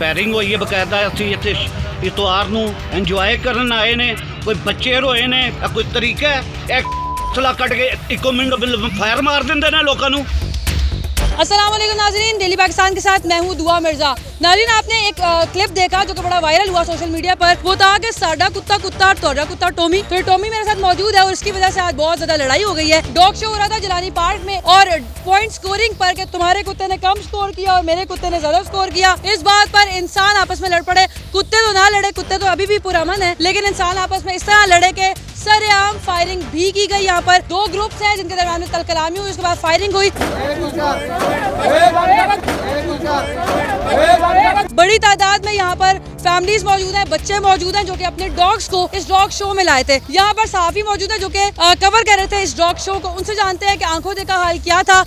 Firing हुई है बकायदा। ਅਸੀਂ ਇੱਥੇ ਇਤਵਾਰ ਨੂੰ ਇੰਜੋਏ ਕਰਨ ਆਏ ਨੇ, ਕੋਈ ਬੱਚੇ ਰੋਏ ਨੇ, ਇਹ ਕੋਈ ਤਰੀਕਾ ਹੈ? ਇਹ ਸਲਾ ਕੱਢ ਕੇ ਇੱਕੋ ਮਿੰਟ ਫਾਇਰ ਮਾਰ ਦਿੰਦੇ ਨੇ ਲੋਕਾਂ ਨੂੰ। अस्सलाम वालेकुम नाज़रीन, डेली पाकिस्तान के साथ मैं हूँ दुआ मिर्जा। नाज़रीन, आपने एक क्लिप देखा जो कि बड़ा वायरल हुआ सोशल मीडिया पर। वो था कि साडा कुत्ता कुत्ता तोड़ा कुत्ता टॉमी। तो टॉमी मेरे साथ मौजूद है और इसकी वजह से आज बहुत ज्यादा लड़ाई हो गई है। डॉग शो हो रहा था जिलानी पार्क में और पॉइंट स्कोरिंग पर कि तुम्हारे कुत्ते ने कम स्कोर किया और मेरे कुत्ते ने ज्यादा स्कोर किया, इस बात पर इंसान आपस में लड़ पड़े। कुत्ते तो ना लड़े, कुत्ते तो अभी भी पुरअमन है, लेकिन इंसान आपस में इस तरह लड़े के सरेआम फायरिंग भी की गई। यहाँ पर दो ग्रुप्स हैं जिनके दरमियान में कलकलामी हुई, उसके बाद फायरिंग हुई। बड़ी तादाद में यहाँ पर फैमिलीज मौजूद हैं, बच्चे मौजूद हैं जो कि अपने डॉग्स को इस डॉग शो में लाए थे। यहाँ पर सहाफी मौजूद है जो कि कवर कर रहे थे इस डॉग शो को। उनसे जानते हैं कि आंखों देखा हाल क्या था।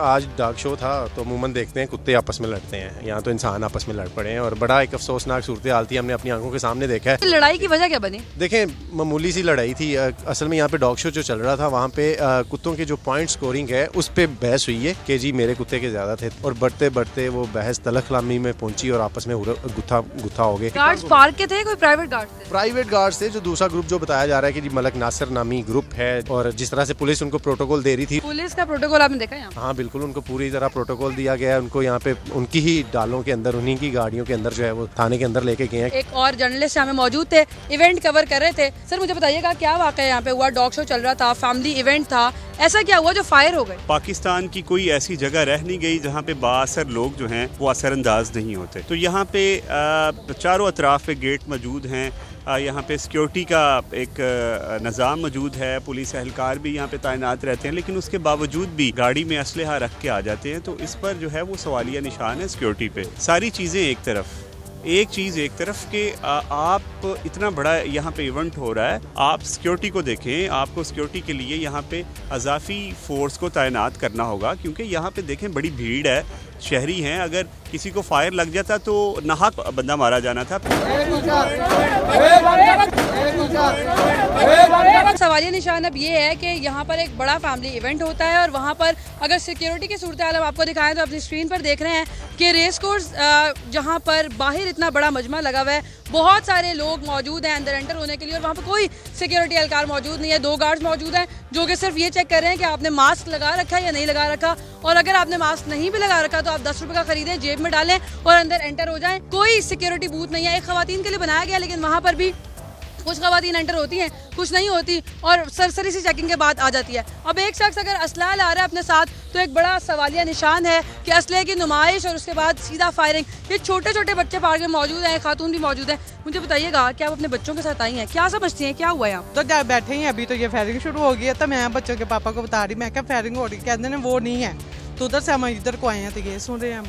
आज डॉग शो था तो अमूमन देखते हैं कुत्ते आपस में लड़ते हैं, यहाँ तो इंसान आपस में लड़ पड़े हैं और बड़ा एक अफसोसनाक सूरत हाल थी, हमने अपनी आंखों के सामने देखा है। लड़ाई की वजह क्या बनी? देखें, मामूली सी लड़ाई थी। असल में यहाँ पे डॉग शो जो चल रहा था वहाँ पे कुत्तों की जो पॉइंट स्कोरिंग है उस पे बहस हुई है कि जी मेरे कुत्ते के ज्यादा थे और बढ़ते बढ़ते वो बहस तलखलामी में पहुंची और आपस में गुत्था हो गए। गार्ड्स पार्क के थे, कोई प्राइवेट गार्ड थे? प्राइवेट गार्ड से जो दूसरा ग्रुप जो बताया जा रहा है कि जी मलक नासिर नामी ग्रुप है और जिस तरह से पुलिस उनको प्रोटोकॉल दे रही थी। पुलिस का प्रोटोकॉल आपने देखा यहाँ? हाँ बिल्कुल, उनको पूरी तरह प्रोटोकॉल दिया गया है। उनको यहाँ पे उनकी ही डालों के अंदर, उन्हीं की गाड़ियों के अंदर जो है वो थाने के अंदर लेके गए हैं। एक और जर्नलिस्ट यहाँ में मौजूद थे, इवेंट कवर कर रहे थे। सर मुझे बताइएगा क्या वाकया यहाँ पे हुआ? डॉग शो चल रहा था, फैमिली इवेंट था, ऐसा क्या हुआ जो फायर हो गए? पाकिस्तान की कोई ऐसी जगह रह नहीं गई जहाँ पे बाअसर लोग जो हैं वो असरअंदाज नहीं होते। तो यहाँ पे चारों अतराफ पे गेट मौजूद हैं, यहाँ पे सिक्योरिटी का एक निज़ाम मौजूद है, पुलिस एहलकार भी यहाँ पे तैनात रहते हैं, लेकिन उसके बावजूद भी गाड़ी में असलहा रख के आ जाते हैं। तो इस पर जो है वो सवालिया निशान है सिक्योरिटी पे। सारी चीज़ें एक तरफ, एक चीज़ एक तरफ के आप इतना बड़ा यहाँ पे इवेंट हो रहा है, आप सिक्योरिटी को देखें। आपको सिक्योरिटी के लिए यहाँ पे अजाफी फोर्स को तैनात करना होगा क्योंकि यहाँ पे देखें बड़ी भीड़ है, शहरी हैं। अगर किसी को फायर लग जाता तो नाहक बंदा मारा जाना था। सवालिया निशान अब ये है कि यहाँ पर एक बड़ा फैमिली इवेंट होता है और वहाँ पर अगर सिक्योरिटी की सूरत हाल आपको दिखाएं तो अपनी स्क्रीन पर देख रहे हैं कि रेस कोर्स जहाँ पर बाहर इतना बड़ा मजमा लगा हुआ है, बहुत सारे लोग मौजूद हैं अंदर एंटर होने के लिए और वहाँ पर कोई सिक्योरिटी एहलकार मौजूद नहीं है। दो गार्ड्स मौजूद हैं जो कि सिर्फ ये चेक कर रहे हैं कि आपने मास्क लगा रखा है या नहीं लगा रखा, और अगर आपने मास्क नहीं भी लगा रखा तो आप 10 रुपए का खरीदें, जेब में डालें और अंदर एंटर हो जाएं। कोई सिक्योरिटी बूथ नहीं है, एक खवातीन के लिए बनाया गया लेकिन वहाँ पर भी कुछ खवातीन एंटर होती हैं, कुछ नहीं होती और सरसरी सी चेकिंग के बाद आ जाती है। अब एक शख्स अगर असलहा ला रहा है अपने साथ तो एक बड़ा सवालिया निशान है कि असलहे की नुमाइश और उसके बाद सीधा फायरिंग। ये छोटे छोटे बच्चे पार्क में मौजूद हैं, खातून भी मौजूद हैं। मुझे बताइएगा कि आप अपने बच्चों के साथ आई हैं, क्या समझती हैं क्या हुआ यहाँ? तो क्या बैठे हैं अभी, तो ये फायरिंग शुरू हो गई है। तो मैं बच्चों के पापा को बता रही, मैं क्या फायरिंग हो रही, कहते हैं वो नहीं है। तो उधर से हम इधर को आए हैं तो ये सुन रहे हैं हम।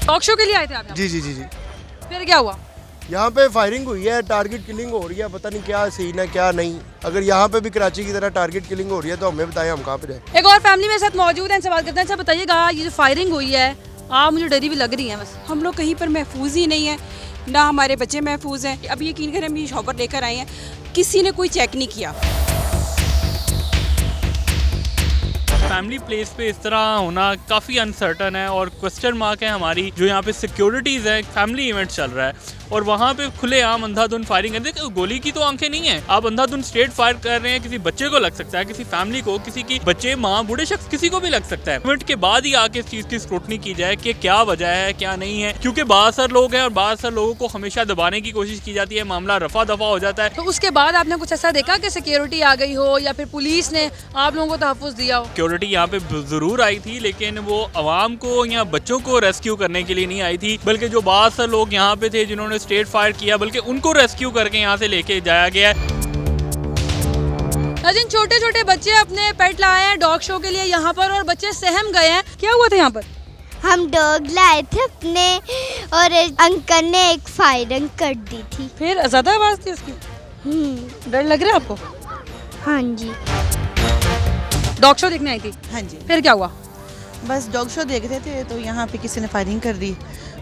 टॉक शो के लिए आए थे आप? जी जी जी जी। फिर क्या हुआ? यहाँ पे फायरिंग हुई है, टारगेट किलिंग हो रही है, पता नहीं क्या सीन है क्या नहीं। अगर यहाँ पे भी कराची की तरह टारगेट किलिंग हो रही है तो हमें बताएं हम कहाँ पे जाएं। एक और फैमिली मेरे साथ मौजूद है, इनसे बात करते हैं। अच्छा बताइएगा, ये जो फायरिंग हुई है आप मुझे डरी भी लग रही है। बस हम लोग कहीं पर महफूज ही नहीं है, ना हमारे बच्चे महफूज हैं। अब यकीन करें हम ये शॉपर लेकर आए हैं, किसी ने कोई चेक नहीं किया। फैमिली प्लेस पे इस तरह होना काफ़ी अनसर्टन है और क्वेश्चन मार्क है हमारी जो यहाँ पे सिक्योरिटीज़ है। फैमिली इवेंट चल रहा है और वहाँ पे खुलेआम अंधाधुन फायरिंग है। देखो गोली की तो आंखें नहीं है, आप अंधाधुन स्ट्रेट फायर कर रहे हैं, किसी बच्चे को लग सकता है, किसी फैमिली को, किसी की बच्चे, माँ, बूढ़े शख्स, किसी को भी लग सकता है। इवेंट के बाद ही आके इस चीज़ की स्क्रूटनी की जाए कि क्या वजह है क्या नहीं है, क्योंकि बाअसर लोग हैं और बाअसर लोगों को हमेशा दबाने की कोशिश की जाती है, मामला रफा दफा हो जाता है। तो उसके बाद आपने कुछ ऐसा देखा कि सिक्योरिटी आ गई हो या फिर पुलिस ने आप लोगों को तहफ़्फ़ुज़ दिया हो? सिक्योरिटी यहाँ पे जरूर आई थी लेकिन वो अवाम को या बच्चों को रेस्क्यू करने के लिए नहीं आई थी, बल्कि जो बाअसर लोग यहाँ पे थे जिन्होंने स्ट्रेट फायर किया, बल्कि उनको रेस्क्यू करके यहाँ से लेके जाया गया है। जिन छोटे छोटे बच्चे अपने पेट लाए हैं डॉग शो के लिए यहाँ पर और बच्चे सहम गए हैं, क्या हुआ था यहाँ पर? हम डॉग लाए थे अपने और अंकल ने एक फायरिंग कर दी थी। फिर ज्यादा आवाज थी उसकी? डर लग रहा है आपको? हाँ जी। डॉग शो देखने आई थी? हाँ जी। फिर क्या हुआ? बस डॉग शो देख रहे थे तो यहाँ पे किसी ने फायरिंग कर दी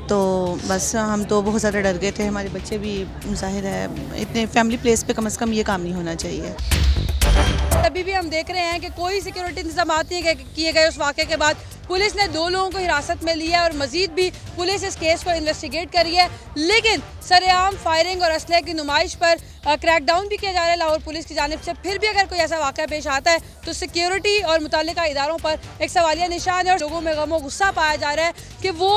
तो बस हम तो बहुत ज़्यादा डर गए थे, हमारे बच्चे भी। जाहिर है इतने फैमिली प्लेस पे कम से कम ये काम नहीं होना चाहिए। अभी भी हम देख रहे हैं कि कोई सिक्योरिटी इंतजाम नहीं किए गए। उस वाक़े के बाद पुलिस ने 2 लोगों को हिरासत में लिया है और मजीद भी पुलिस इस केस को इन्वेस्टिगेट कर रही है। लेकिन सरेआम फायरिंग और असलहे की नुमाइश पर क्रैकडाउन भी किया जा रहा है लाहौर पुलिस की जानिब से। फिर भी अगर कोई ऐसा वाक़या पेश आता है तो सिक्योरिटी और मुतल्लिका इदारों पर एक सवालिया निशान है और लोगों में गम और गुस्सा पाया जा रहा है कि वो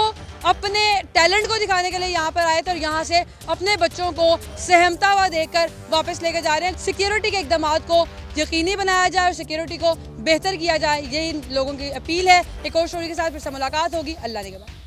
अपने टैलेंट को दिखाने के लिए यहाँ पर आए थे और यहाँ से अपने बच्चों को सहमता हुआ देकर वापस लेकर जा रहे हैं। सिक्योरिटी के इक़दाम को यकीनी बनाया जाए और सिक्योरिटी को बेहतर किया जाए, यही इन लोगों की अपील है। एक और स्टोरी के साथ फिर से मुलाकात होगी। अल्लाह ने के बाद।